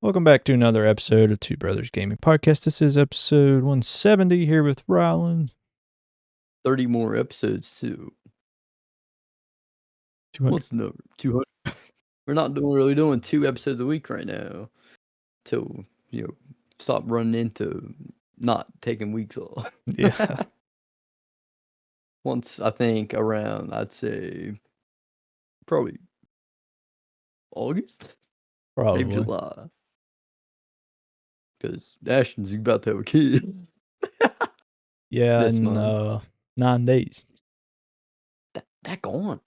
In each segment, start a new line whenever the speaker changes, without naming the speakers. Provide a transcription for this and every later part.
Welcome back to another episode of Two Brothers Gaming Podcast. This is episode 170 here with Ryland.
30 more episodes too.
200.
What's the number? 200. We're not really doing 2 episodes a week right now. Till stop running into not taking weeks off.
Yeah.
Once I think around, I'd say probably August,
Probably.
maybe July. Because Ashton's about to have a kid.
Yeah,
This
in
month.
9 days.
That gone.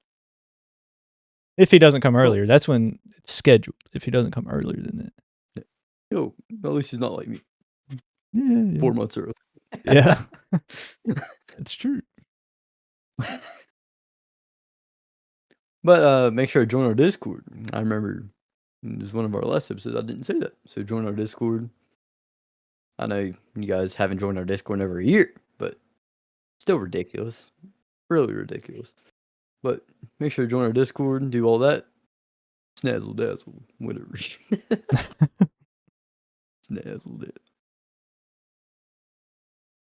If he doesn't come earlier, that's when it's scheduled. If he doesn't come earlier than that.
At least he's not like me.
Yeah.
4 months early.
Yeah. That's true.
But make sure to join our Discord. I remember this is one of our last episodes. I didn't say that. So join our Discord. I know you guys haven't joined our Discord in over a year, but still ridiculous. Really ridiculous. But make sure to join our Discord and do all that. Snazzle dazzle, whatever. Snazzle dazzle.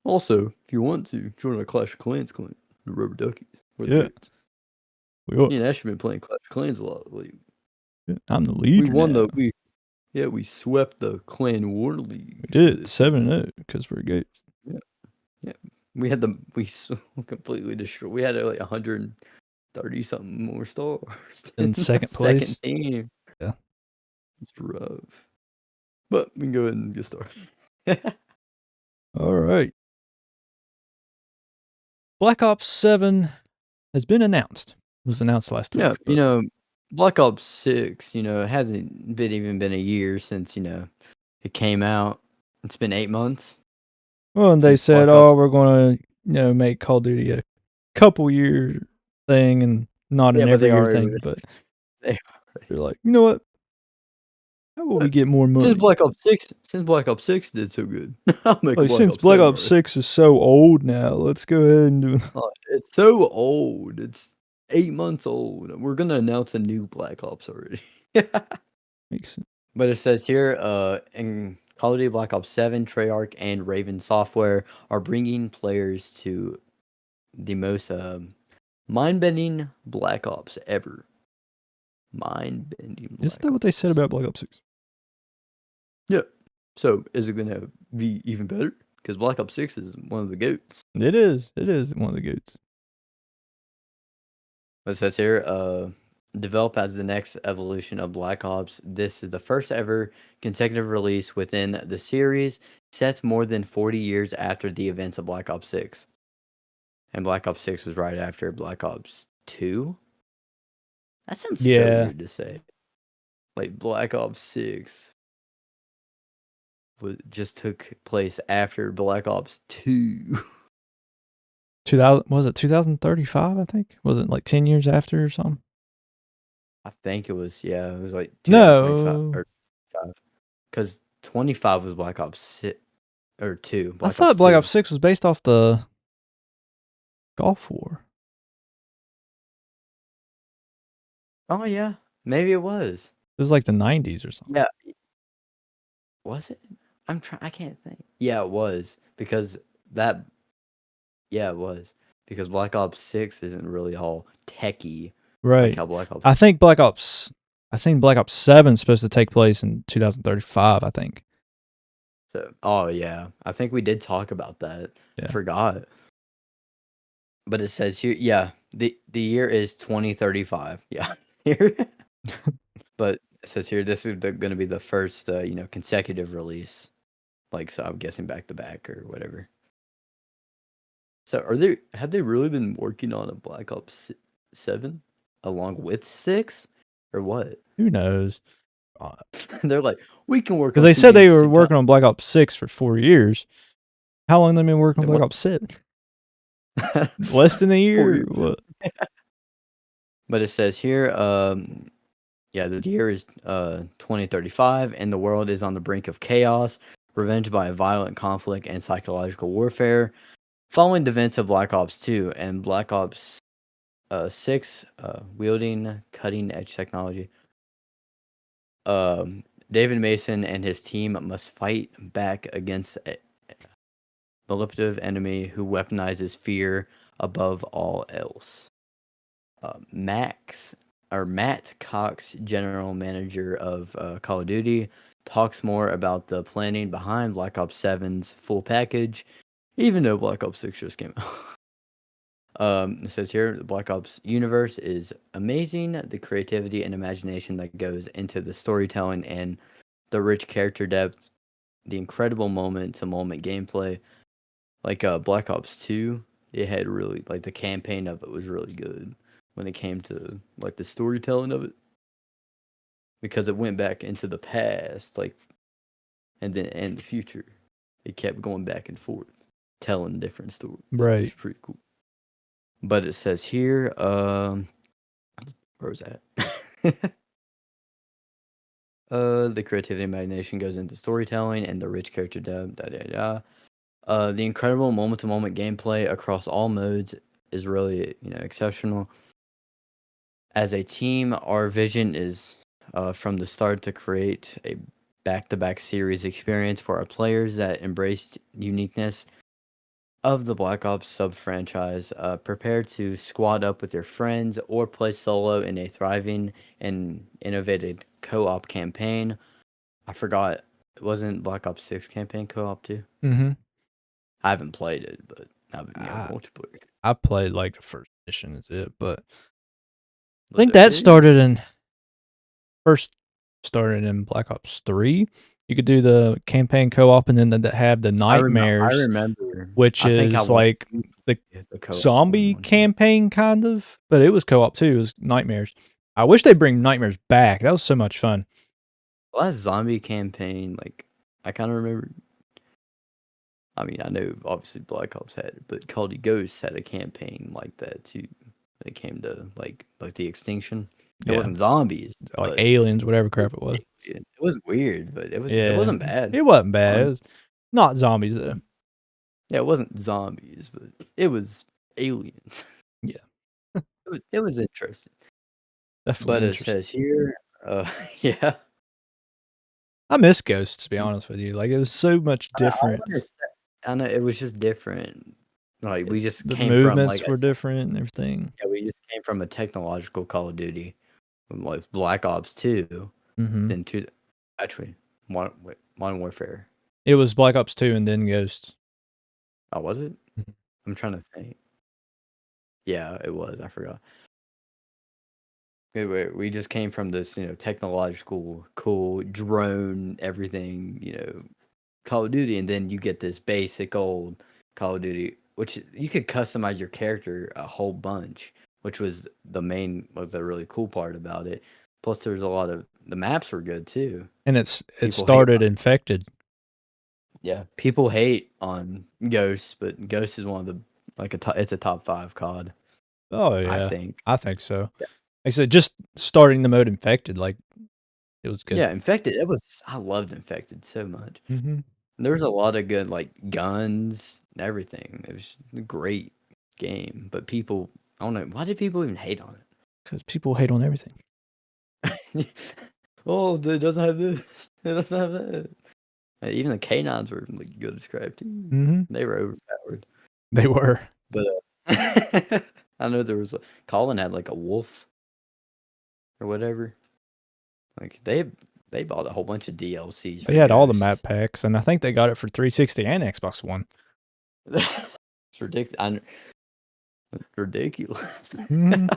Also, if you want to, join our Clash of Clans clan, the Rubber Duckies.
Yeah.
Me and Ash have been playing Clash of Clans a lot lately.
Yeah, I'm the leader.
We won
now.
we swept the Clan War League.
We did 7-0 because we're goats.
Yeah. We completely destroyed. We had like 130 something more stars
in second place.
Second team.
Yeah.
It's rough. But we can go ahead and get started.
All right. Black Ops 7 has been announced. It was announced last week.
Yeah, Black Ops 6, it hasn't been a year since, it came out. It's been 8 months.
Well, and they said, we're going to, make Call of Duty a couple year thing and not an every year thing. But they're like, you know what? How will we get more money?
Since Black Ops 6 did so good.
Since Black Ops 6 is so old now, let's go ahead and do it.
It's so old. It's 8 months old. We're going to announce a new Black Ops already.
Makes sense.
But it says here, in Call of Duty Black Ops 7, Treyarch and Raven Software are bringing players to the most mind-bending Black Ops ever. Mind-bending.
Isn't that what they said about Black Ops 6?
Yeah. So, is it going to be even better? Because Black Ops 6 is one of the GOATs.
It is. It is one of the GOATs.
It says here, develop as the next evolution of Black Ops. This is the first ever consecutive release within the series, set more than 40 years after the events of Black Ops 6. And Black Ops 6 was right after Black Ops 2? That sounds so weird to say. Like, Black Ops 6 just took place after Black Ops 2.
Was it 2035, I think? Was it like 10 years after or something?
I think it was, it was like
2025
or 5. Because 25 was Black Ops 6 or 2.
I thought Black Ops 6 was based off the Gulf War.
Oh yeah, maybe it was.
It was like the 90s or something.
Yeah. Was it? I can't think. Yeah, it was because that. Yeah, it was because Black Ops 6 isn't really all techie.
Right.
Like how Black Ops.
I think Black Ops 7 is supposed to take place in 2035. I think.
So, oh yeah, I think we did talk about that.
Yeah.
I forgot. But it says here, the year is 2035. Yeah. But it says here this is going to be the first consecutive release, like, so I'm guessing back to back or whatever. So have they really been working on a Black Ops 7 along with 6 or what?
Who knows?
They're like, we can work
because they said they were working on Black Ops 6 for 4 years. How long have they been working on Black Ops 7? Less than a year. What?
But it says here, the year is 2035, and the world is on the brink of chaos, revenged by violent conflict and psychological warfare. Following the events of Black Ops 2 and Black Ops 6, wielding cutting-edge technology, David Mason and his team must fight back against a manipulative enemy who weaponizes fear above all else. Matt Cox, general manager of Call of Duty, talks more about the planning behind Black Ops 7's full package, even though Black Ops 6 just came out. It says here, the Black Ops universe is amazing. The creativity and imagination that goes into the storytelling and the rich character depth, the incredible moment-to-moment gameplay. Like Black Ops 2, it had really, like, the campaign of it was really good when it came to, like, the storytelling of it. Because it went back into the past, like, and the future. It kept going back and forth, telling different stories.
Right.
It's pretty cool. But it says here, where was that? The creativity and imagination goes into storytelling and the rich character depth. The incredible moment-to-moment gameplay across all modes is really, exceptional. As a team, our vision is from the start to create a back-to-back series experience for our players that embraced uniqueness of the Black Ops sub-franchise. Prepare to squad up with your friends or play solo in a thriving and innovative co-op campaign. I forgot, wasn't Black Ops 6 campaign co-op too?
Mm-hmm.
I haven't played it, but I've been multiplayer.
I played like the first mission, is it? But I think that started in Black Ops 3. You could do the campaign co-op and then have the Nightmares.
I remember.
Which is like the zombie campaign, kind of. But it was co-op too. It was Nightmares. I wish they'd bring Nightmares back. That was so much fun.
Last zombie campaign, like, I kind of remember. I mean, I know obviously Black Ops had it, but Call of Duty Ghosts had a campaign like that too. When it came to like the extinction. It wasn't zombies,
like aliens, whatever crap it was.
It was weird, but it wasn't bad.
It wasn't bad. It was not zombies though.
Yeah, it wasn't zombies, but it was aliens.
Yeah,
it was interesting.
Definitely
but interesting. It says here, yeah.
I miss Ghosts, to be honest with you. Like, it was so much different.
I know, it was just different. Like, we just
the
came
movements
from, like,
were different and everything.
Yeah, we just came from a technological Call of Duty, like Black Ops 2, then Modern Warfare.
It was Black Ops 2 and then Ghosts.
Oh, was it? I'm trying to think. Yeah, it was. I forgot. We just came from this, technological, cool drone, everything, Call of Duty, and then you get this basic old Call of Duty, which you could customize your character a whole bunch, which was the really cool part about it. Plus, there's a lot of the maps were good too,
and it started Infected.
Yeah, people hate on Ghosts, but Ghost is one of the it's a top 5 COD.
Oh yeah, I think so. Yeah. I said just starting the mode Infected, like, it was good.
Yeah, Infected. I loved Infected so much.
Mm-hmm.
There was a lot of good, like, guns, everything. It was a great game, but people, I don't know, why did people even hate on it?
Because people hate on everything.
Oh, it doesn't have this. It doesn't have that. Even the K9s were like good described too.
Mm-hmm.
They were overpowered.
They were.
But I know there was Colin had like a wolf or whatever. Like they bought a whole bunch of DLCs.
They had all the map packs, and I think they got it for 360 and Xbox One.
It's ridiculous. Ridiculous.
Mm-hmm.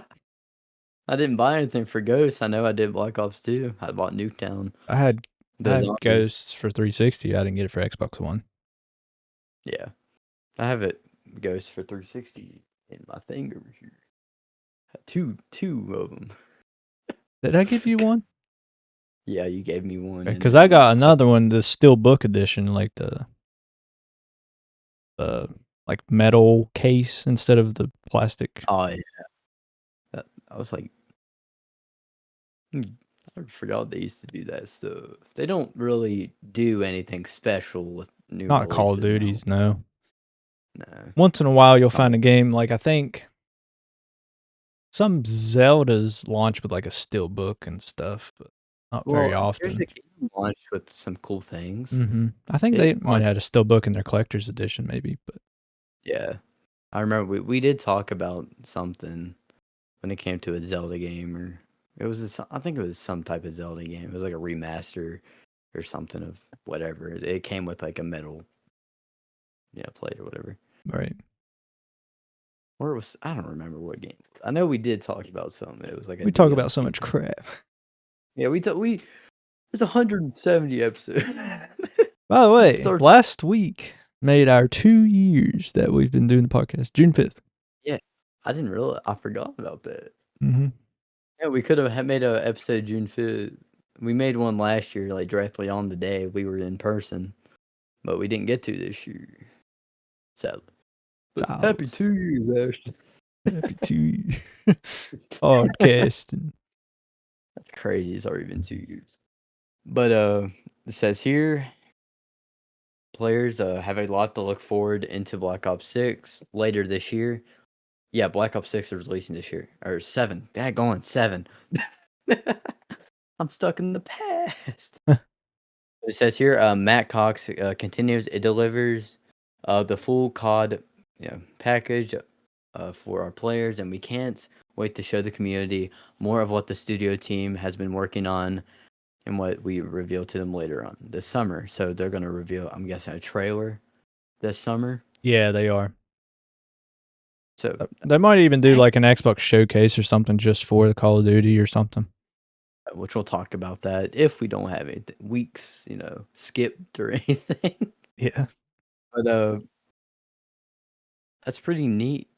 I didn't buy anything for Ghosts. I know I did Black Ops 2. I bought Nuketown.
I had Ghosts for 360. I didn't get it for Xbox One.
Yeah. I have it Ghosts for 360 in my thing over here. Two of them.
Did I give you one?
Yeah, you gave me one.
Because I got another one, the Steelbook edition, like the like metal case instead of the plastic.
Oh yeah. I was like, I forgot they used to do that stuff. They don't really do anything special with new.
Not Call of Duties, no.
No.
Once in a while, you'll find a game like, I think some Zeldas launch with like a Steelbook and stuff, but not very often.
Here's the Kingdom launched with some cool things.
I think they might have had a steelbook in their collector's edition, maybe. But
yeah, I remember we did talk about something when it came to a Zelda game, or I think it was some type of Zelda game. It was like a remaster or something of whatever. It came with like a metal, plate or whatever.
Right.
Or it was, I don't remember what game. I know we did talk about something. It was like
we talk about so much crap.
Yeah, it's 170 episodes.
By the way, last week made our 2 years that we've been doing the podcast. June 5th.
Yeah, I didn't realize. I forgot about that.
Mm-hmm.
Yeah, we could have made an episode June 5th. We made one last year, like directly on the day we were in person, but we didn't get to this year. Sadly. Happy 2 years, Ashton.
Happy 2 years. Podcasting.
That's crazy. It's already been 2 years. But it says here, players have a lot to look forward into Black Ops 6 later this year. Yeah, Black Ops 6 is releasing this year. Or 7. Daggone, 7. I'm stuck in the past. It says here, Matt Cox continues. It delivers the full COD package for our players, and we can't wait to show the community more of what the studio team has been working on and what we reveal to them later on this summer. So they're going to reveal, I'm guessing, a trailer this summer.
Yeah, they are.
So
they might even do like an Xbox showcase or something just for the Call of Duty or something.
Which we'll talk about that if we don't have any weeks, skipped or anything.
Yeah.
But that's pretty neat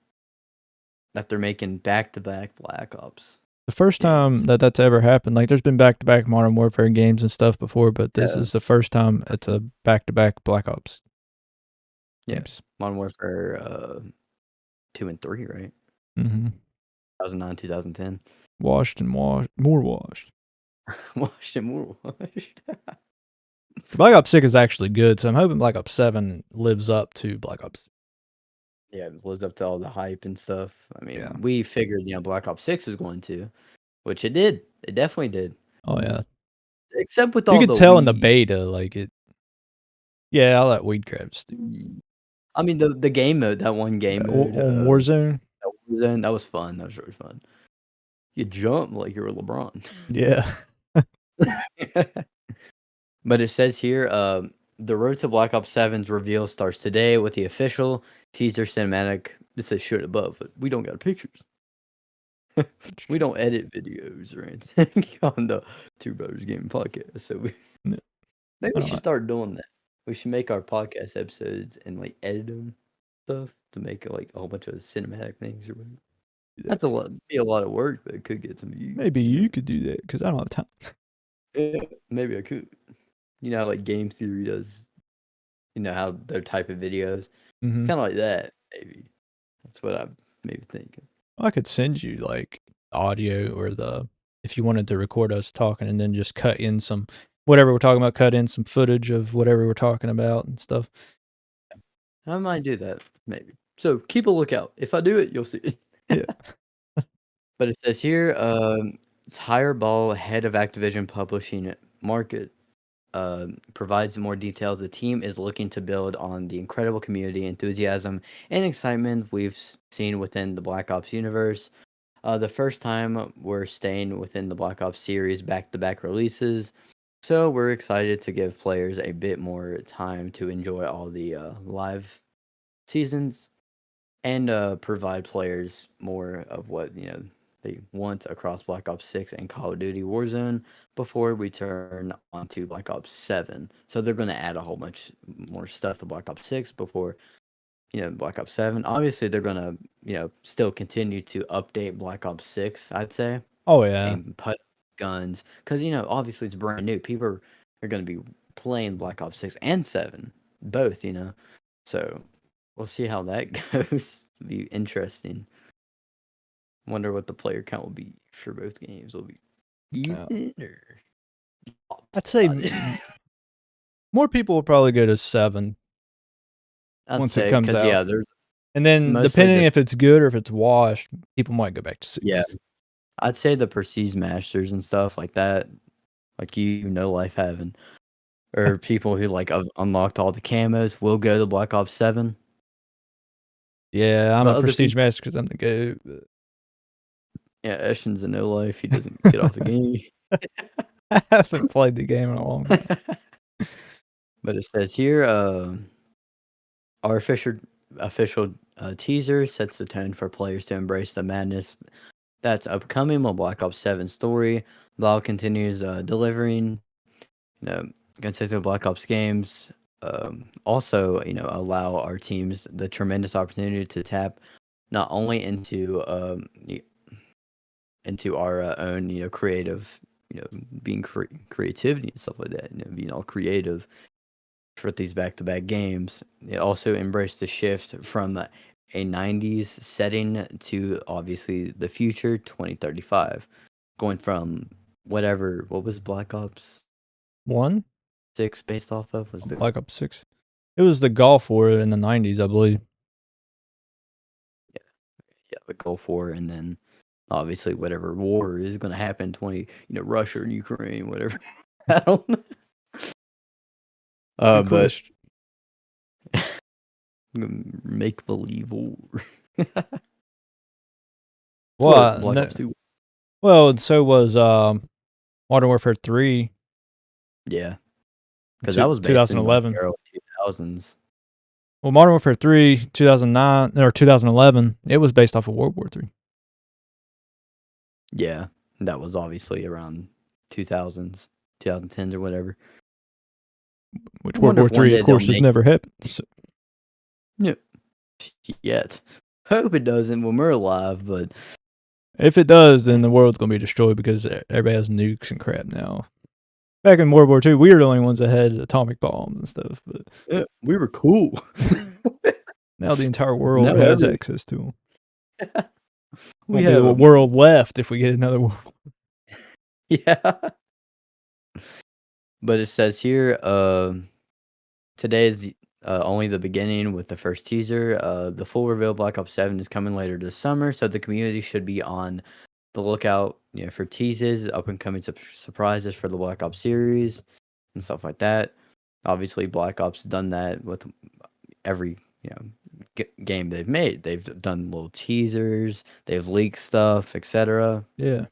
that they're making back-to-back Black Ops.
The first time that's ever happened, like there's been back-to-back Modern Warfare games and stuff before, but this is the first time it's a back-to-back Black Ops.
Yes, Modern Warfare 2 and 3, right?
Mm-hmm.
2009, 2010.
Washed and washed, more washed.
Washed and more washed.
Black Ops 6 is actually good, so I'm hoping Black Ops 7 lives up to Black Ops.
Yeah, it lives up to all the hype and stuff. I mean, we figured, Black Ops 6 was going to, which it did. It definitely did.
Oh, yeah.
Except with all
the... You could tell
weed.
in the beta, like it... Yeah, all that weed crap.
I mean, the game mode, that one game mode.
Warzone?
That was fun. That was really fun. You jump like you're LeBron.
Yeah.
But it says here, the road to Black Ops 7's reveal starts today with the official teaser cinematic. This says shoot above, but we don't got pictures. We don't edit videos or anything on the Two Brothers Gaming Podcast. So maybe we should start doing that. We should make our podcast episodes and like edit them stuff to make like a whole bunch of cinematic things or whatever. That's be a lot of work, but it could get some views.
Maybe you could do that because I don't have time.
Yeah, maybe I could. You know how like Game Theory does, how their type of videos. Kind of like that, maybe. That's what I'm maybe thinking.
I could send you like audio or if you wanted to record us talking and then just cut in some whatever we're talking about, cut in some footage of whatever we're talking about and stuff.
I might do that, maybe. So keep a lookout. If I do it, you'll see it.
Yeah.
But it says here, it's Hireball, head of Activision Publishing Market, provides more details. The team is looking to build on the incredible community, enthusiasm, and excitement we've seen within the Black Ops universe. The first time we're staying within the Black Ops series back-to-back releases, so we're excited to give players a bit more time to enjoy all the live seasons and provide players more of what they want across Black Ops 6 and Call of Duty Warzone before we turn on to Black Ops 7. So they're going to add a whole bunch more stuff to Black Ops 6 before Black Ops 7. Obviously they're going to still continue to update Black Ops 6, I'd say.
Oh yeah.
And put guns cuz obviously it's brand new. People are going to be playing Black Ops 6 and 7 both, So we'll see how that goes. It'll be interesting. Wonder what the player count will be for both games. Will be even or
I'd say more people will probably go to 7 once it comes out.
Yeah,
and then depending if it's good or if it's washed, people might go back to 6.
Yeah, I'd say the Prestige Masters and stuff like that. like life having, or people who like unlocked all the camos will go to Black Ops 7.
Yeah, I'm a prestige master because I'm the GOAT. But...
Yeah, Eshin's a no life. He doesn't get off the game.
I haven't played the game in a long time.
But it says here, our official teaser sets the tone for players to embrace the madness that's upcoming with Black Ops 7 story. Valve continues delivering, consecutive Black Ops games. Also, allow our teams the tremendous opportunity to tap not only into our own, creative, being creativity and stuff like that, being all creative for these back-to-back games. It also embraced the shift from a 90s setting to obviously the future, 2035, going from what was Black Ops
1?
6 based off of? Was
Black Ops 6? It was the Gulf War in the 90s, I believe.
Yeah, the Gulf War, and then obviously whatever war is going to happen, Russia and Ukraine, whatever. I don't know. But make believe war.
Well, so was Modern Warfare 3.
Yeah, because that was based
2011.
In the early 2000s.
Well, Modern Warfare 3, 2009 or 2011, it was based off of World War 3.
Yeah, that was obviously around 2000s, 2010s or whatever.
Which World War 3, of course, has never happened. So.
Yeah, yet. Hope it doesn't when we're alive, but
if it does, then the world's gonna be destroyed because everybody has nukes and crap now. Back in World War II, we were the only ones that had atomic bombs and stuff. But
yeah, we were cool.
Now the entire world has access to them.
We have
a world left if we get another world.
Yeah. But it says here, today is only the beginning with the first teaser. The full reveal of Black Ops 7 is coming later this summer, so the community should be on the lookout, for teases, up and coming surprises for the Black Ops series and stuff like that. Obviously, Black Ops done that with every game they've made. They've done little teasers, they've leaked stuff, etc.
Yeah.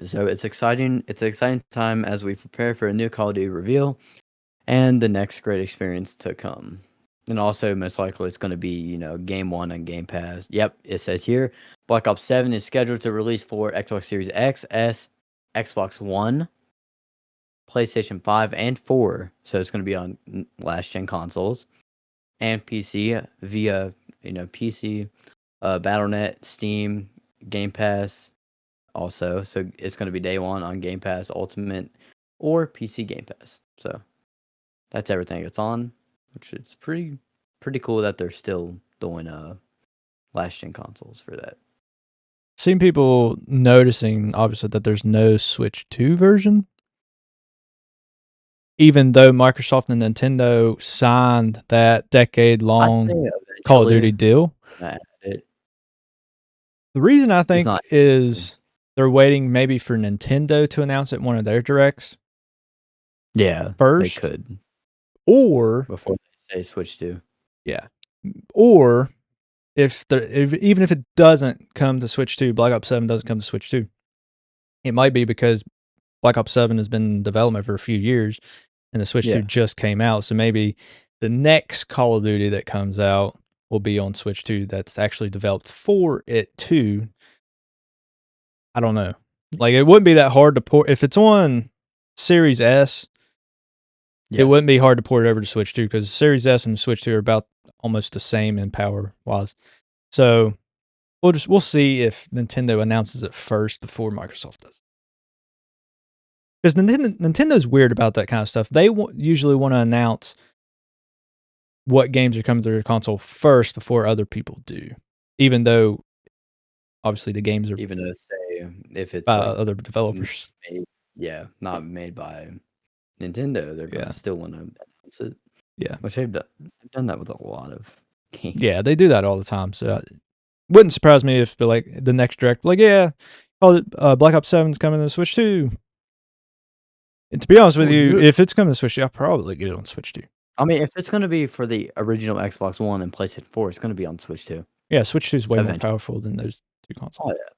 So it's exciting. It's an exciting time as we prepare for a new Call of Duty reveal and the next great experience to come. And also, most likely, it's going to be, Game 1 on Game Pass. Yep, it says here, Black Ops 7 is scheduled to release for Xbox Series X, S, Xbox One, PlayStation 5, and 4. So it's going to be on last-gen consoles and PC via, PC, Battle.net, Steam, Game Pass also. So it's going to be day one on Game Pass Ultimate or PC Game Pass. So that's everything it's on, which is pretty cool that they're still doing last-gen consoles for that.
Seen people noticing, obviously, that there's no Switch 2 version. Even though Microsoft and Nintendo signed that decade-long Call of Duty deal. The reason I think is they're waiting maybe for Nintendo to announce it in one of their directs.
Yeah,
first.
They could.
Or
before they say Switch 2.
Yeah. Or even if it doesn't come to Switch 2, Black Ops 7 doesn't come to Switch 2, it might be because Black Ops 7 has been in development for a few years and the Switch 2 just came out. So maybe the next Call of Duty that comes out will be on Switch 2 that's actually developed for it too. I don't know. Like, it wouldn't be that hard to port. If it's on Series S, it wouldn't be hard to port it over to Switch 2 because Series S and Switch 2 are about almost the same in power-wise. So we'll see if Nintendo announces it first before Microsoft does. Because Nintendo's weird about that kind of stuff. They usually want to announce what games are coming to their console first before other people do. Even though, obviously, the games are
if it's
by other developers.
Not made by Nintendo, they're gonna still want to announce it.
Yeah,
which they've done that with a lot of games.
Yeah, they do that all the time. So it wouldn't surprise me if the next direct, Black Ops 7's coming to Switch 2. And to be honest with you, if it's coming to Switch 2, I'll probably get it on Switch 2.
I mean, if it's gonna be for the original Xbox One and PlayStation 4, it's gonna be on Switch 2.
Yeah, Switch 2 is way more powerful than those two
Oh
consoles.
yeah.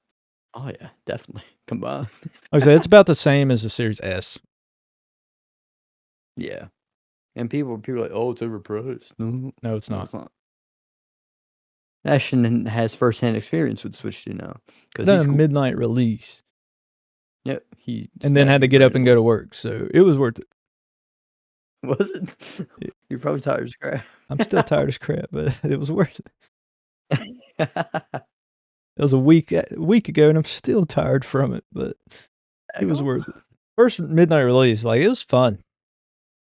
Oh yeah, definitely. Combined.
Like I said, it's about the same as the Series S.
Yeah. And people are like, "Oh, it's overpriced."
No, it's
No,
not.
it's not. Ashton has firsthand experience with Switch 2 now because
Done
he's
a
cool.
midnight release.
Yep, he
And then had to
snagged
get
it
up and go to work, so it was worth it.
Was it? You're probably tired as crap.
I'm still tired as crap, but it was worth it. It was a week ago, and I'm still tired from it, but it was worth it. First midnight release, like, it was fun.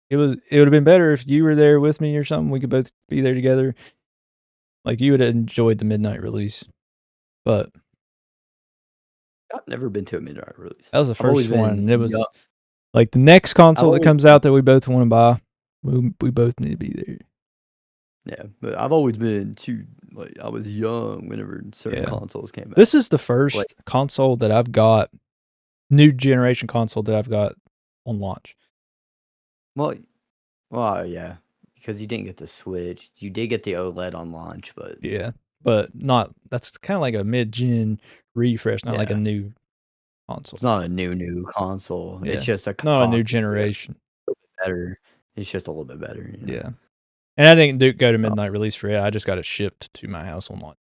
It would have been better if you were there with me or something. We could both be there together. Like, you would have enjoyed the midnight release. But
I've never been to a midnight release.
that was the first one. It was like the next console that comes out that we both want to buy. We both need to be there.
Yeah, but I've always been too, like, I was young whenever certain consoles came out.
This is the first console that I've got, new generation console that I've got on launch.
Well, yeah, because you didn't get the Switch. You did get the OLED on launch, but
yeah, but not. That's kind of like a mid-gen refresh, not like a new console.
It's not a new console.
Yeah.
It's just
not a new generation.
A little bit better. It's just a little bit better. You know?
Yeah. And I didn't go to midnight release for it. I just got it shipped to my house on launch,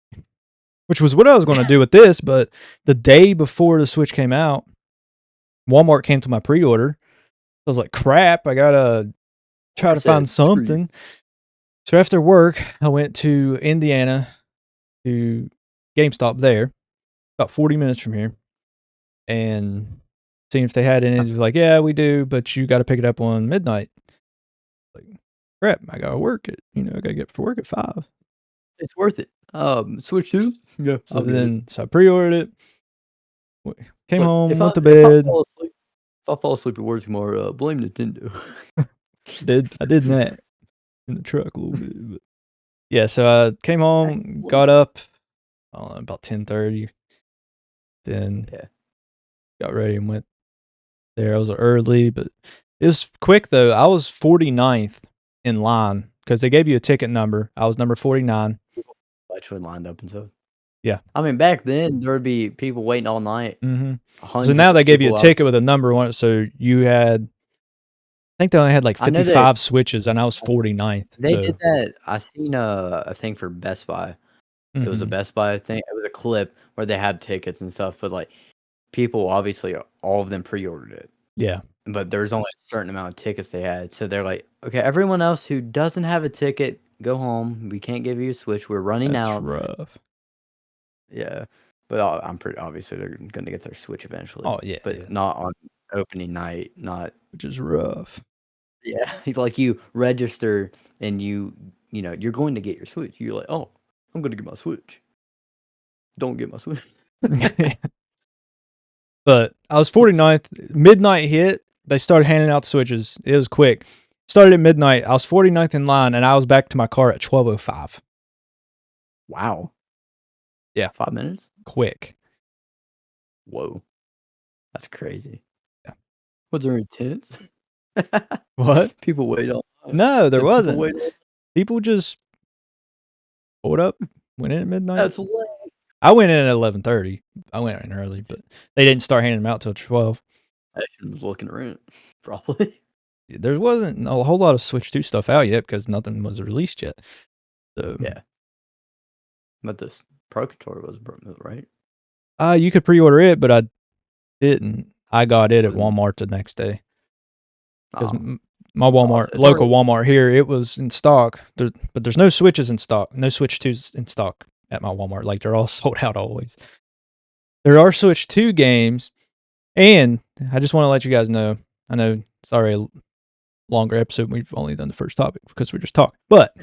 which was what I was going to do with this. But the day before the Switch came out, Walmart canceled my pre-order. I was like, crap, I got to try to find something. So after work, I went to Indiana to GameStop there, about 40 minutes from here, and seeing if they had any. It was like, yeah, we do, but you got to pick it up on midnight. Like, crap, I got to work it. I got to get for work at 5.
It's worth it. Switch 2? Yeah.
So I pre-ordered it. Came home, went to bed.
If I fall asleep at work tomorrow, blame Nintendo.
I did that in the truck a little bit. But yeah, so I came home, got up, I don't know, about 10:30. Then got ready and went there. I was early, but it was quick though. I was 49th in line because they gave you a ticket number. I was number 49.
Actually lined up and stuff.
Yeah.
I mean, back then, there would be people waiting all night.
Mm-hmm. So now they gave you a ticket with a number on it. So you had, I think they only had like 55 switches, and I was 49th.
They did that. I seen a thing for Best Buy. It was a Best Buy thing. It was a clip where they had tickets and stuff, but like people, obviously, all of them pre-ordered it.
Yeah.
But there's only a certain amount of tickets they had. So they're like, okay, everyone else who doesn't have a ticket, go home. We can't give you a Switch. We're running out.
That's rough.
Yeah. But I'm pretty obviously they're going to get their Switch eventually.
Oh, yeah.
But not on opening night.
Which is rough.
Yeah. Like you register and you're going to get your Switch. You're like, oh, I'm going to get my Switch. Don't get my Switch.
But I was 49th. Midnight hit. They started handing out Switches. It was quick. Started at midnight. I was 49th in line, and I was back to my car at 12:05.
Wow.
Yeah.
5 minutes?
Quick.
Whoa. That's crazy.
Yeah.
Was there intense?
What?
People wait on.
No, there wasn't. People just pulled up, went in at midnight.
That's late.
I went in at 11:30. I went in early, but they didn't start handing them out till 12.
I was looking around, probably.
There wasn't a whole lot of Switch 2 stuff out yet because nothing was released yet. So
yeah. But this Pro Controller was right.
You could pre-order it, but I didn't. I got it at Walmart the next day because my Walmart, local Walmart here, it was in stock. But there's no Switches in stock. No Switch 2s in stock at my Walmart. Like, they're all sold out always. There are Switch 2 games, and I just want to let you guys know. I know, sorry, a longer episode. We've only done the first topic because we're just talking, but.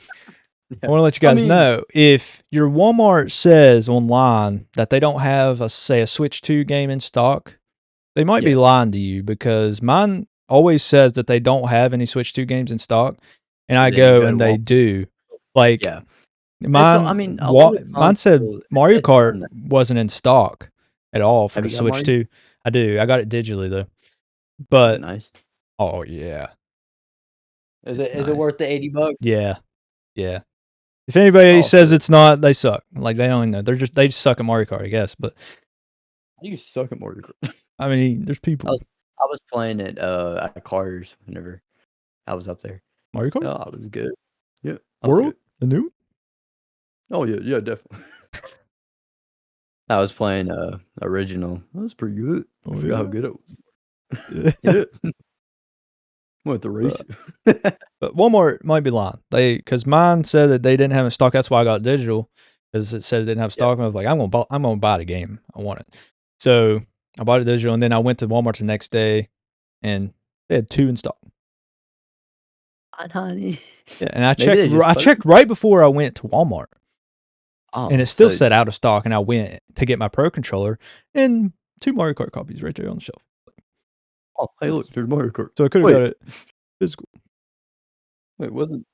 I want to let you guys know, if your Walmart says online that they don't have a Switch 2 game in stock, they might be lying to you, because mine always says that they don't have any Switch 2 games in stock, and I go and they do. Like, mine said Mario Kart wasn't in stock at all for the Switch 2. I do. I got it digitally though. But
nice.
Oh yeah.
Is it worth the $80?
Yeah. If anybody says it's not, they suck. Like they don't know. They just suck at Mario Kart, I guess. But
you suck at Mario Kart.
I mean, there's people.
I was playing at Carter's whenever I was up there.
Mario Kart?
Oh, I was good. Yeah.
World? The new?
Oh yeah, definitely. I was playing original. That was pretty good. I forgot how good it was. Yeah. Went to race.
But Walmart might be lying. Because mine said that they didn't have it stock. That's why I got digital, because it said it didn't have stock. And I was like, I'm gonna buy the game. I want it. So I bought it digital, and then I went to Walmart the next day, and they had 2 in stock.
Honey.
Yeah, and I checked right before I went to Walmart. And it still said out of stock, and I went to get my Pro Controller, and 2 Mario Kart copies right there on the shelf.
Oh, hey, look, there's Mario Kart.
So I could have got it physical.
Wait, wasn't...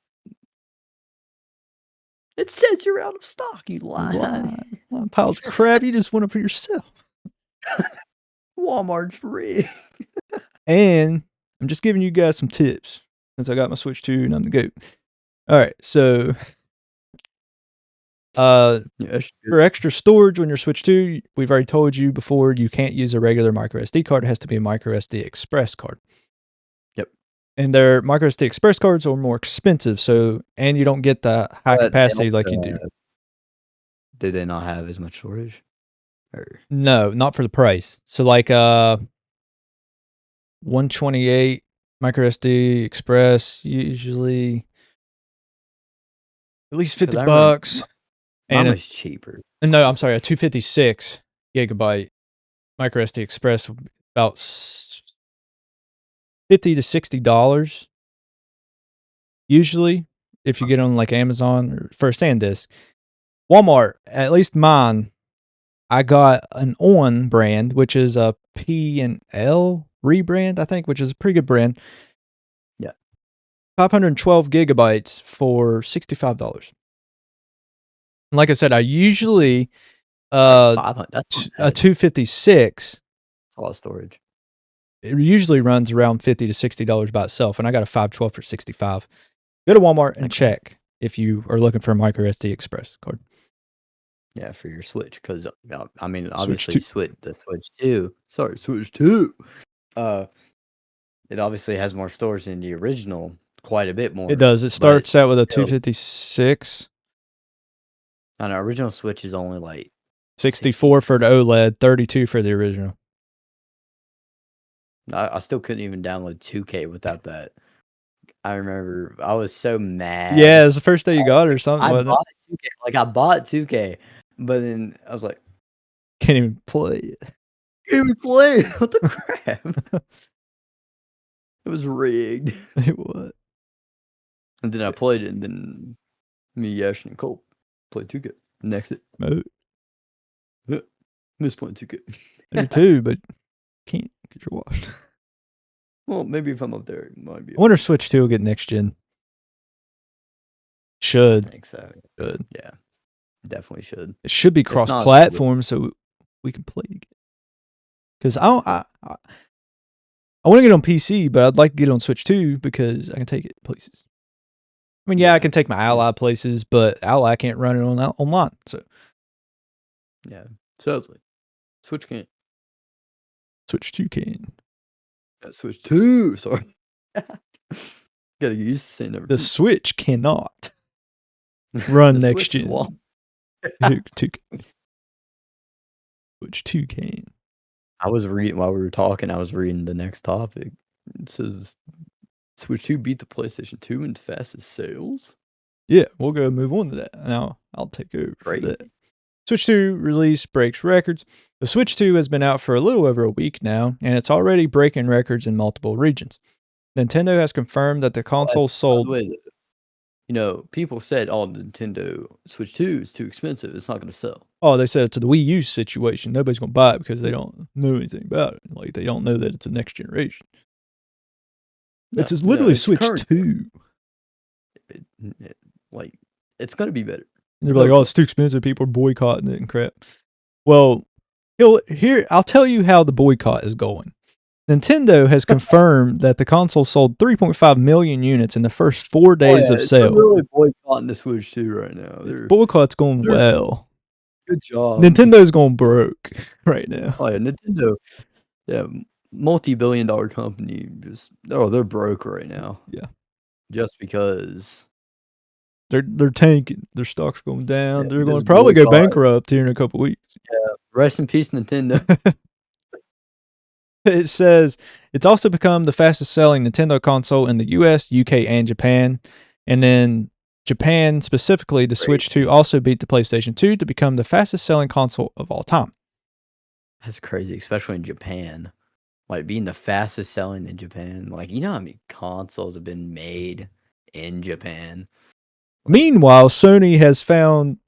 It says you're out of stock, you lie.
Piles of crap, you just want it for yourself.
Walmart's rigged.
And I'm just giving you guys some tips, since I got my Switch 2 and I'm the GOAT. Alright, so... for extra storage on your Switch 2, we've already told you before, you can't use a regular microSD card. It has to be a microSD Express card.
Yep.
And their microSD Express cards are more expensive, and you don't get the high capacity like you do.
Did they not have as much storage? Or?
No, not for the price. So like 128 microSD Express, usually at least $50.
And it's cheaper.
No, I'm sorry, a 256 gigabyte microSD Express, about $50 to $60. Usually, if you get on like Amazon or for SanDisk. Walmart, at least mine, I got an On brand, which is a P&L rebrand, I think, which is a pretty good brand.
Yeah.
512 gigabytes for $65. Like I said, I usually a 256.
That's a lot of storage.
It usually runs around $50 to $60 by itself, and I got a 512 for $65. Go to Walmart and check if you are looking for a microSD Express card.
Yeah, for your Switch, because I mean, obviously Switch 2. Sorry, Switch 2. It obviously has more storage than the original, quite a bit more.
It does. It starts out with a 256.
And our original Switch is only like
64 for the OLED, 32 for the original.
I still couldn't even download 2K without that. I remember I was so mad.
Yeah, it was the first day you got it or something.
I bought 2K. Like I bought 2K, but then I was like,
can't even play it.
Can't even play it. What the crap? It was rigged.
It was.
And then I played it, and then me, Yash, and Cole played 2K. Next it.
Mode.
Yeah. Miss playing 2K.
I do too, but can't because you're washed.
Well, maybe if I'm up there, it might be.
I wonder if Switch 2 will get next gen. Should.
I think so.
Should.
Yeah. Definitely should.
It should be cross-platform so we can play together. Because I want to get on PC, but I'd like to get on Switch 2 because I can take it places. I mean, yeah, I can take my Ally places, but Ally can't run it online. So,
yeah, sadly, Switch can't.
Switch 2 can.
Switch 2. Sorry, gotta get used to saying everything.
The Switch cannot run next gen. Switch 2 can.
I was reading while we were talking. I was reading the next topic. It says Switch 2 beat the PlayStation 2 in fastest sales.
Yeah, we'll go move on to that. Now I'll take over for that. Switch 2 release breaks records. The Switch 2 has been out for a little over a week now, and it's already breaking records in multiple regions. Nintendo has confirmed that the console sold...
You know, people said, oh, Nintendo Switch 2 is too expensive. It's not going to sell.
Oh, they said it's a Wii U situation. Nobody's going to buy it because they don't know anything about it. Like, they don't know that it's a next generation. No, it's literally Switch 2.
It's going to be better.
And they're like, oh, it's too expensive. People are boycotting it and crap. Well, I'll tell you how the boycott is going. Nintendo has confirmed that the console sold 3.5 million units in the first 4 days of sale.
They're really boycotting the Switch 2 right now.
Boycott's going well.
Good job.
Nintendo's going broke right now.
Oh yeah, Nintendo. Yeah, multi-billion-dollar company. They're broke right now.
Yeah,
just because
they're tanking. Their stock's going down.
Yeah,
they're going to probably go bankrupt here in a couple weeks.
Yeah, rest in peace, Nintendo.
It says it's also become the fastest selling Nintendo console in the US, UK, and Japan. And then Japan, specifically, the Switch 2 also beat the PlayStation 2 to become the fastest selling console of all time.
That's crazy, especially in Japan. Like, being the fastest selling in Japan. Like, you know how many consoles have been made in Japan?
Meanwhile, Sony has found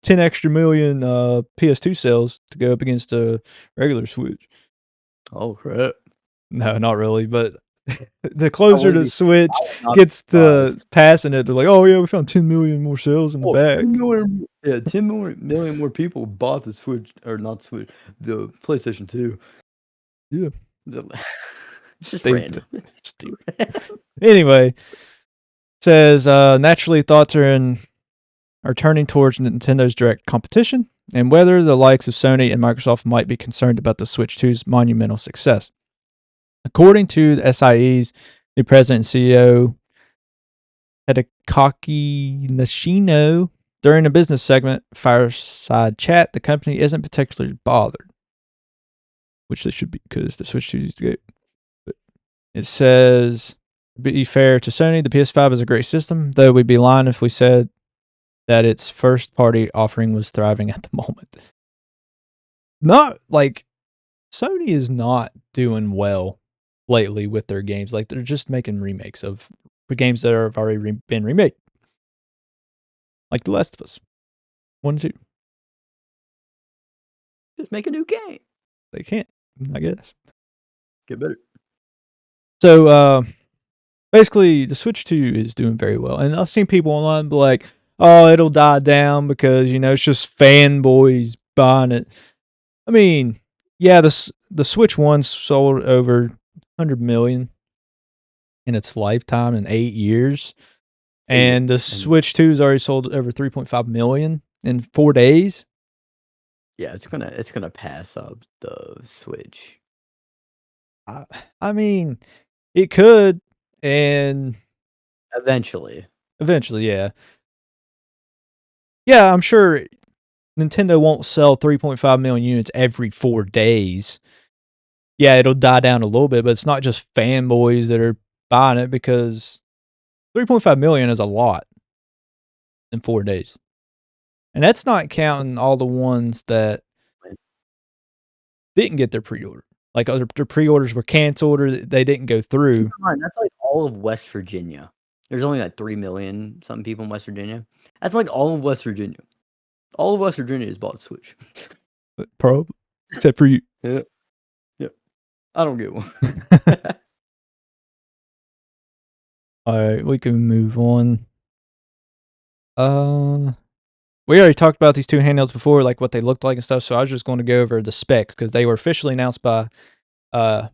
10 extra million PS2 sales to go up against a regular Switch.
Oh, crap.
No, not really, but the closer to Switch gets the passing it, they're like, oh yeah, we found 10 million more sales in the bag.
10 million more people bought the Switch, or not Switch, the PlayStation 2.
Yeah.
Just random.
Stupid. Anyway, says naturally thoughts are turning towards Nintendo's direct competition, and whether the likes of Sony and Microsoft might be concerned about the Switch 2's monumental success. According to the SIE's new president and CEO, Hidekaki Nishino, during a business segment, Fireside Chat, the company isn't particularly bothered, which they should be because the Switch 2 is good. But it says, to be fair to Sony, the PS5 is a great system, though we'd be lying if we said that its first-party offering was thriving at the moment. Not like Sony is not doing well lately with their games. Like, they're just making remakes of the games that have already been remade. Like The Last of Us 1 and 2.
Just make a new game.
They can't, I guess.
Get better.
So, basically, the Switch 2 is doing very well. And I've seen people online be like, oh, it'll die down because, it's just fanboys buying it. I mean, yeah, the Switch 1 sold over 100 million in its lifetime in 8 years. And the Switch 2's already sold over 3.5 million in 4 days.
Yeah, it's gonna pass up the Switch.
I mean, it could, and
eventually,
yeah. Yeah, I'm sure Nintendo won't sell 3.5 million units every 4 days. Yeah, it'll die down a little bit, but it's not just fanboys that are buying it because 3.5 million is a lot in 4 days. And that's not counting all the ones that didn't get their pre-order. Like, their pre-orders were canceled or they didn't go through.
That's like all of West Virginia. There's only like 3 million something people in West Virginia. That's like all of West Virginia. All of West Virginia has bought Switch.
Probably. Except for you.
Yeah. Yep. I don't get one.
Alright, we can move on. We already talked about these two handhelds before, like what they looked like and stuff, so I was just going to go over the specs because they were officially announced by Asus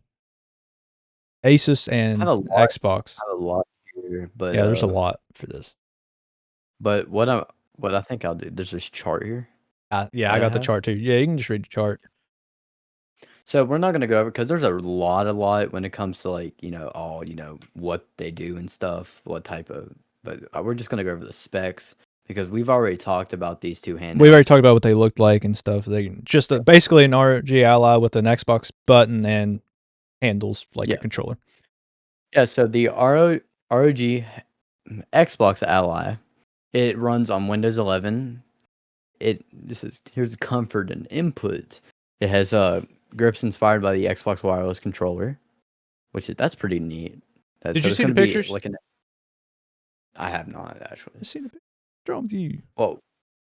and Xbox.
I have a lot here, but
yeah, there's a lot for this.
But what I think I'll do, there's this chart here.
Yeah, I got the chart too. Yeah, you can just read the chart.
So we're not gonna go over because there's a lot when it comes to like what they do and stuff, what type of. But we're just gonna go over the specs because we've already talked about these two handhelds.
We've already talked about what they looked like and stuff. They just basically an ROG Ally with an Xbox button and handles like a controller.
Yeah, so the ROG Xbox Ally, it runs on Windows 11. Here's the comfort and input. It has grips inspired by the Xbox wireless controller, that's pretty neat.
Did you see the pictures?
I have not actually.
I've seen the picture. What's wrong with you?
Well,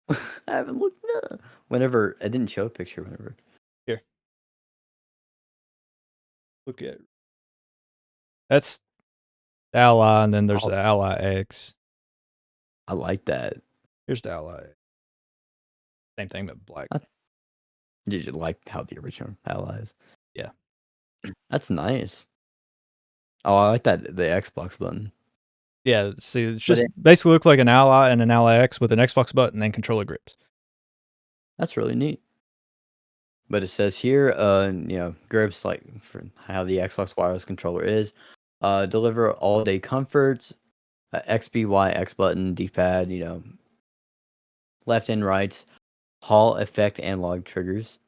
I haven't looked up. Whenever I didn't show a picture. Whenever
here, look at it. That's the Ally, and then there's the Ally X.
I like that.
Here's the Ally. Same thing, but black.
Did you like how the original Ally is?
Yeah.
That's nice. Oh, I like that the Xbox button.
Yeah, see, it's just basically looks like an Ally and an Ally X with an Xbox button and controller grips.
That's really neat. But it says here, grips like for how the Xbox wireless controller is, deliver all day comforts, XBY X button, D-pad, left and right, Hall effect analog triggers,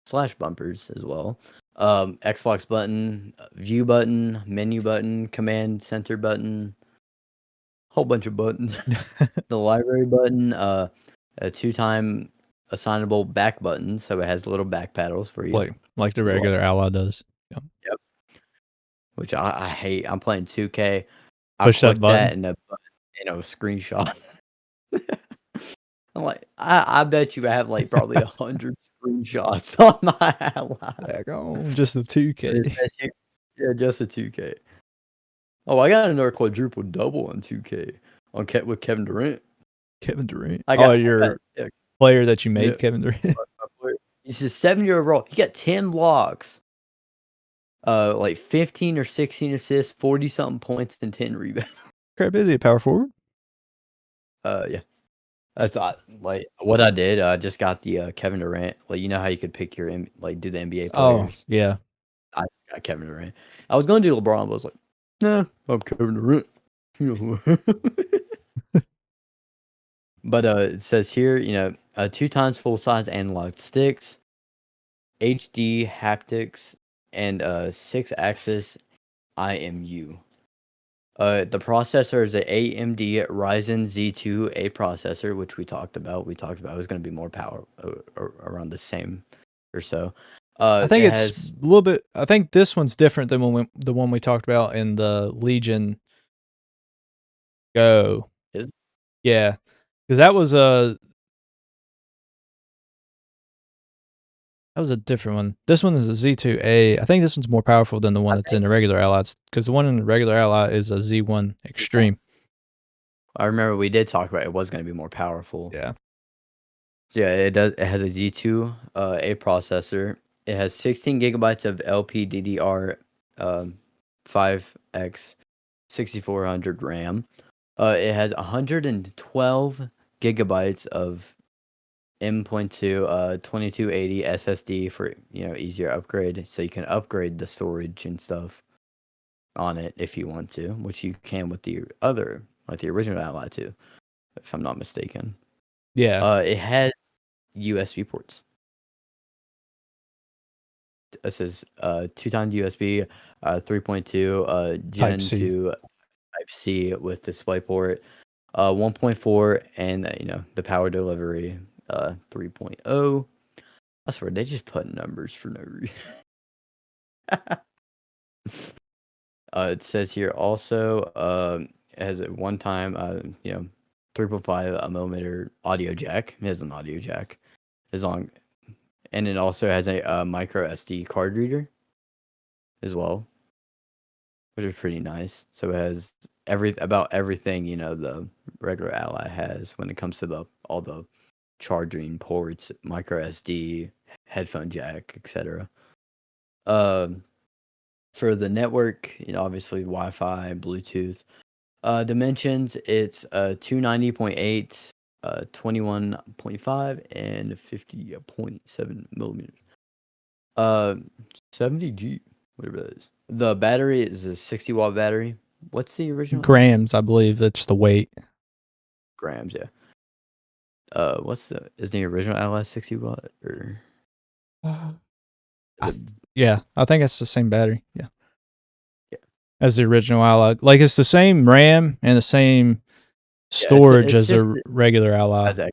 slash bumpers as well. Xbox button, view button, menu button, command center button, whole bunch of buttons. The library button, a 2-time assignable back button, so it has little back paddles for you.
Like the regular Ally does.
Yep. Which I hate. I'm playing 2K.
Push that button.
in a screenshot. I'm like, I bet you I have like probably 100 screenshots on my Ally.
Just the 2K.
Yeah, just a 2K. Oh, I got another quadruple double on 2K with Kevin Durant.
Kevin Durant. Your player that you made, Kevin Durant.
He's a 7-year overall. He got 10 blocks, like 15 or 16 assists, 40 something points, and 10 rebounds.
Crap, is he a power forward?
Yeah. That's like what I did. I just got the Kevin Durant. Like, you know how you could pick your do the NBA players.
Oh yeah.
I got Kevin Durant. I was going to do LeBron, but I was like, nah, I'm Kevin Durant. But it says here, 2 times full size analog sticks, HD haptics, and 6-axis IMU. The processor is a AMD Ryzen Z2A processor, which we talked about. We talked about it was going to be more power, around the same or so.
I think it's a little bit. I think this one's different than the one we talked about in the Legion Go. Yeah, because that was a different one. This one is a Z2A. I think this one's more powerful than the one that's in the regular Allies, because the one in the regular Ally is a Z1 Extreme.
I remember we did talk about it was going to be more powerful.
Yeah.
So yeah, it does. It has a Z2 A processor. It has 16 gigabytes of LPDDR 5X 6400 RAM. It has 112 gigabytes of M.2 2280 SSD for easier upgrade, so you can upgrade the storage and stuff on it if you want to, which you can with the other, like the original Ally 2, if I'm not mistaken.
Yeah.
It has USB ports. It says 2 times USB, 3.2 Gen 2 Type C with DisplayPort, 1.4, and the power delivery 3.0. I swear they just put numbers for no reason. It says here also it has a one-time 3.5 millimeter audio jack. It has an audio jack, and it also has a micro SD card reader as well, which is pretty nice. So it has about everything the regular Ally has when it comes to all the charging ports, micro SD, headphone jack, etc. For the network, obviously Wi-Fi, Bluetooth. Dimensions, it's 290.8, 21.5, and 50.7 millimeters. 70G, whatever that is. The battery is a 60-watt battery. What's the original?
Grams, I believe. That's the weight.
Grams, yeah. Is the original Ally 60 watt or?
Yeah, I think it's the same battery. Yeah. As the original Ally, like it's the same RAM and the same storage as a regular Ally. The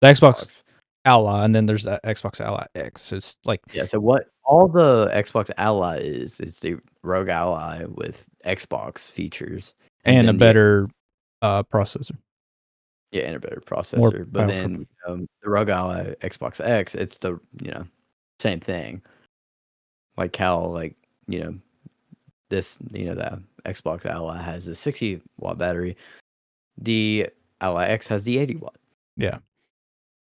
Xbox Ally, and then there's that Xbox Ally X. It's like
So what all the Xbox Ally is the Rogue Ally with Xbox features
and a better processor.
Yeah, and a better processor. But then the Rogue Ally Xbox X, it's the same thing. Like how this the Xbox Ally has a 60-watt battery. The Ally X has the 80-watt.
Yeah.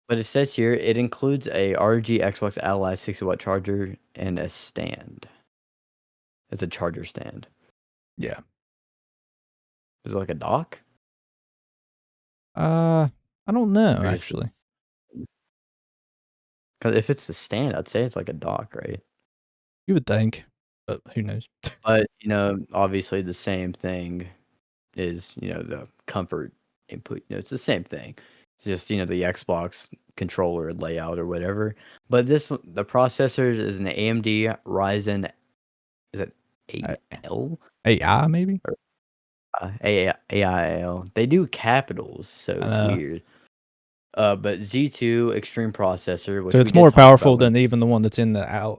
But it says here it includes a ROG Xbox Ally 60-watt charger and a stand. It's a charger stand.
Yeah.
Is it like a dock?
I don't know actually.
Because if it's the stand, I'd say it's like a dock, right?
You would think, but who knows?
But obviously the same thing is the comfort input. It's the same thing. It's just the Xbox controller layout or whatever. But the processor is an AMD Ryzen. Is it AL?
AI maybe?
Or, AIL. They do capitals, so it's weird. But Z2 Extreme processor, which
so it's more powerful than even the one that's in the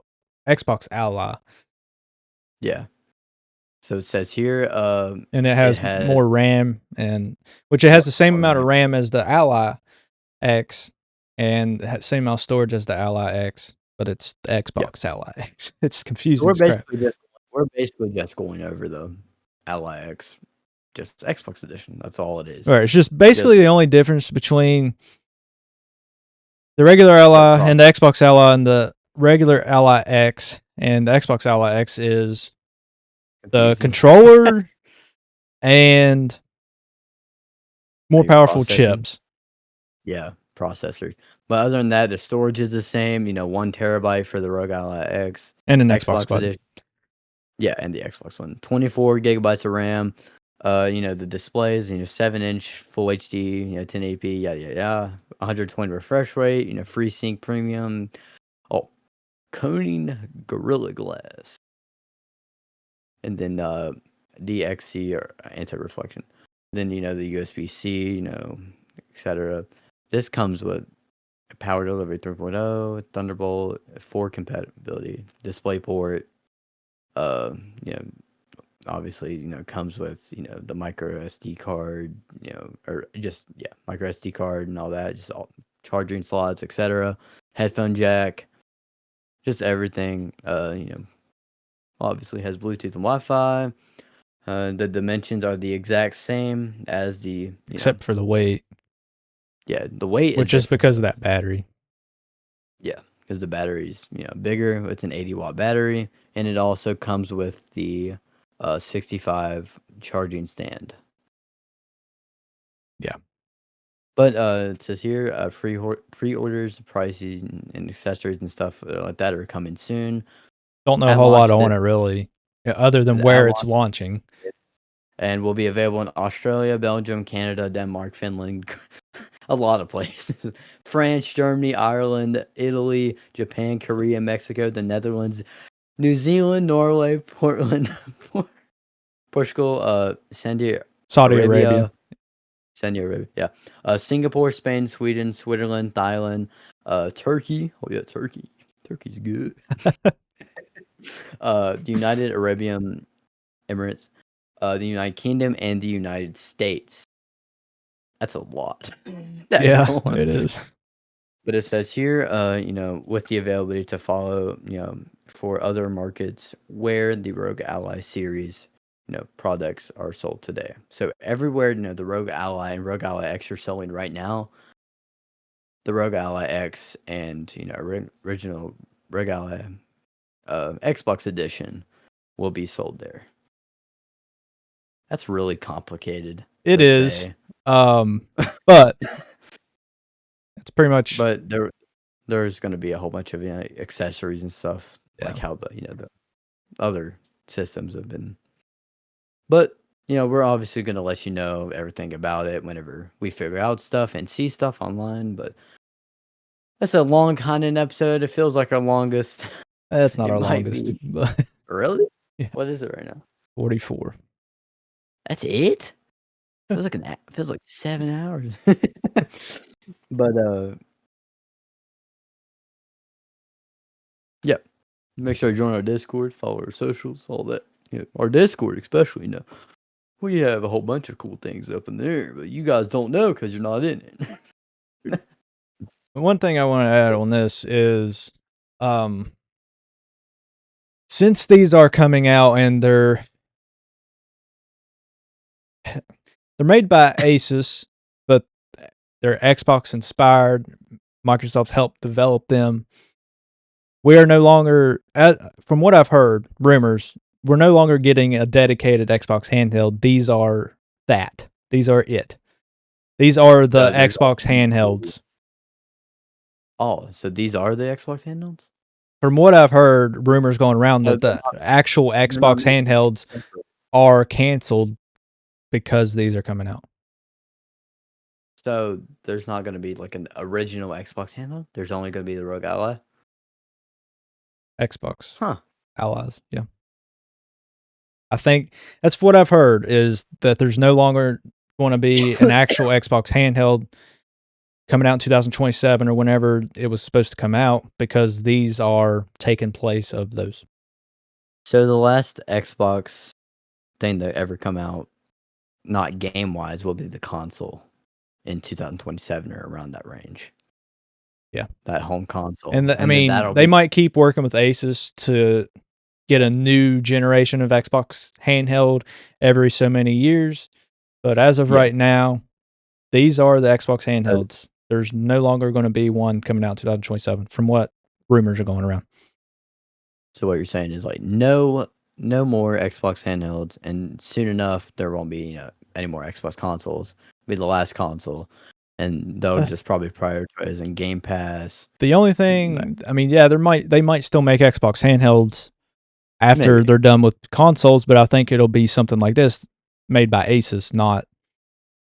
Xbox Ally.
Yeah. So it says here,
and it has more RAM, and which it has the same amount of RAM as the Ally X, and the same amount of storage as the Ally X, but it's the Xbox Ally X. It's confusing.
We're basically just going over the Ally X, just Xbox edition. That's all it is.
Right. It's just basically the only difference between the regular Ally and the Xbox Ally and the regular Ally X and the Xbox Ally X is the controller and more powerful chips.
Yeah, processor. But other than that, the storage is the same. 1 terabyte for the ROG Ally X
and an Xbox One.
Yeah, and the Xbox One. 24 gigabytes of RAM. The displays, 7-inch full HD, 1080p, yada yada yada. 120 refresh rate. FreeSync Premium. Oh, Corning Gorilla Glass. And then DXC or anti-reflection. Then the USB-C, etc. This comes with power delivery 3.0, Thunderbolt 4 compatibility, DisplayPort. Obviously, comes with the micro SD card, or just micro SD card and all that, just all charging slots, etc. Headphone jack, just everything. Obviously has Bluetooth and Wi-Fi. The dimensions are the exact same as the
except for the weight.
Yeah, the weight
which is because of that battery.
Yeah, because the battery's bigger. It's an 80-watt battery, and it also comes with the 65 charging stand.
Yeah.
But it says here pre-orders, prices, and accessories and stuff like that are coming soon.
Don't know a whole lot on it really, other than where it's launching.
And will be available in Australia, Belgium, Canada, Denmark, Finland, a lot of places. France, Germany, Ireland, Italy, Japan, Korea, Mexico, the Netherlands, New Zealand, Norway, Portland, Portugal, Saudi Arabia. Yeah. Singapore, Spain, Sweden, Switzerland, Thailand, Turkey. Oh yeah, Turkey. Turkey's good. The United Arabian Emirates, the United Kingdom, and the United States. That's a lot.
Yeah, it is.
But it says here, with the availability to follow, for other markets where the ROG Ally series, products are sold today. So everywhere, the ROG Ally and ROG Ally X are selling right now, the ROG Ally X and, original ROG Ally Xbox edition will be sold there. That's really complicated.
It is. But it's pretty much.
But there's going to be a whole bunch of accessories and stuff, like how the other systems have been. But we're obviously going to let you know everything about it whenever we figure out stuff and see stuff online. But that's a long content episode. It feels like our longest.
That's not our longest. But
really? Yeah. What is it right now?
44.
That's it? Feels like 7 hours. But yeah. Make sure you join our Discord, follow our socials, all that. Our Discord especially, we have a whole bunch of cool things up in there, but you guys don't know because you're not in it.
One thing I want to add on this is, since these are coming out and they're made by Asus, but they're Xbox inspired, Microsoft helped develop them. We are no longer, from what I've heard, rumors, we're no longer getting a dedicated Xbox handheld. These are that. These are it. These are the Xbox handhelds.
Oh, so these are the Xbox handhelds?
From what I've heard, rumors going around that the actual Xbox handhelds are canceled because these are coming out.
So there's not going to be like an original Xbox handheld? There's only going to be the Rogue Ally?
Xbox.
Huh.
Allies, yeah. I think that's what I've heard, is that there's no longer going to be an actual Xbox handheld coming out in 2027 or whenever it was supposed to come out, because these are taking place of those.
So the last Xbox thing that ever come out, not game-wise, will be the console in 2027 or around that range.
Yeah.
That home console.
And I mean, they might keep working with Asus to get a new generation of Xbox handheld every so many years. But as of right now, these are the Xbox handhelds. There's no longer going to be one coming out in 2027 from what rumors are going around.
So what you're saying is like no more Xbox handhelds, and soon enough there won't be, any more Xbox consoles. It'll be the last console. And they'll just probably prioritize in Game Pass.
The only thing, I mean, yeah, they might still make Xbox handhelds after they're done with consoles, but I think it'll be something like this, made by Asus, not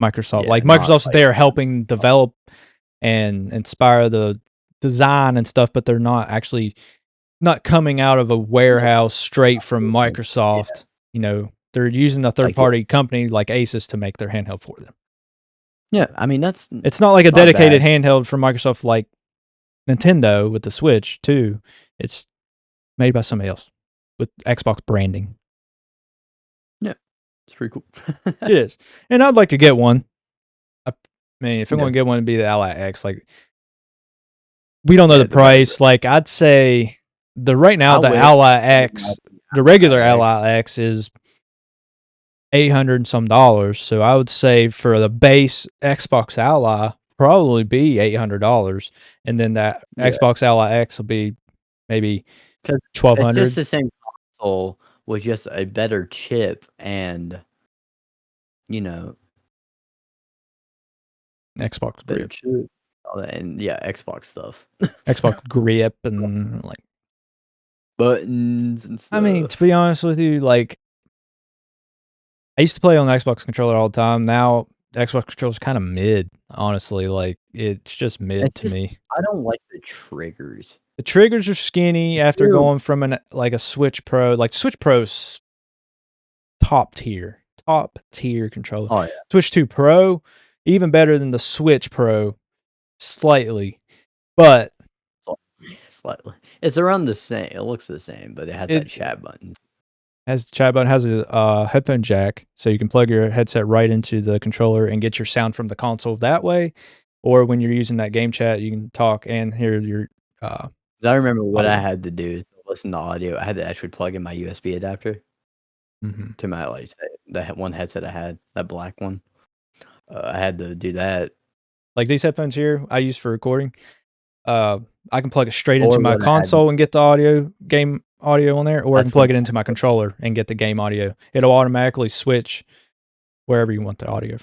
Microsoft. Yeah, like Microsoft's there helping develop and inspire the design and stuff, but they're not coming out of a warehouse straight from Microsoft. Yeah. They're using a third-party company like Asus to make their handheld for them.
Yeah, I mean,
it's not like a dedicated handheld from Microsoft like Nintendo with the Switch too. It's made by somebody else with Xbox branding.
Yeah, it's pretty cool.
It is, and I'd like to get one. I mean, if I'm going to get one, it'd be the Ally X. Like, we don't know the price. Like, I'd say the Ally X, the regular Ally X is $800 and some. So I would say for the base Xbox Ally, probably be $800, and then that Xbox Ally X will be maybe $1,200.
It's just the same console with just a better chip and
Xbox grip.
Chip, and Xbox stuff.
Xbox grip and like
buttons and stuff.
I mean, to be honest with you, like, I used to play on the Xbox controller all the time. Now the Xbox controller's kind of mid, honestly. Like, it's just mid to me.
I don't like the triggers.
The triggers are skinny after going from a Switch Pro. Like, Switch Pro's top tier controller.
Oh yeah.
Switch 2 Pro, even better than the Switch Pro, slightly, but
slightly. It's around the same. It looks the same, but it has that chat button.
Has the chat button, has a headphone jack, so you can plug your headset right into the controller and get your sound from the console that way. Or when you're using that game chat, you can talk and hear your.
I remember what I had to do is listen to audio. I had to actually plug in my USB adapter to my the one headset I had, that black one. I had to do that.
Like these headphones here, I use for recording. I can plug it straight into my console and get the game audio on there, or I can plug it into my controller and get the game audio. It'll automatically switch wherever you want the audio.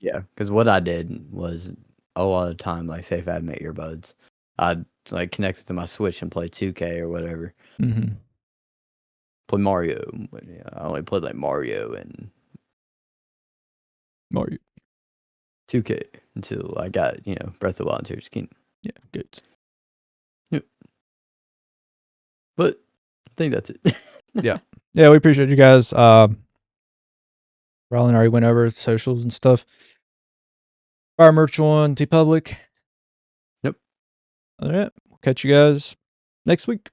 Yeah, because what I did was a lot of time, like say if I had my earbuds, I'd like connect it to my Switch and play 2K or whatever. Play Mario. I only played like Mario and 2K until I got Breath of the Wild and Tears of the Kingdom.
Yeah, good.
Yep. But I think that's it.
Yeah, we appreciate you guys. Rylan already went over socials and stuff. Our merch on TeePublic.
Yep.
All right, we'll catch you guys next week.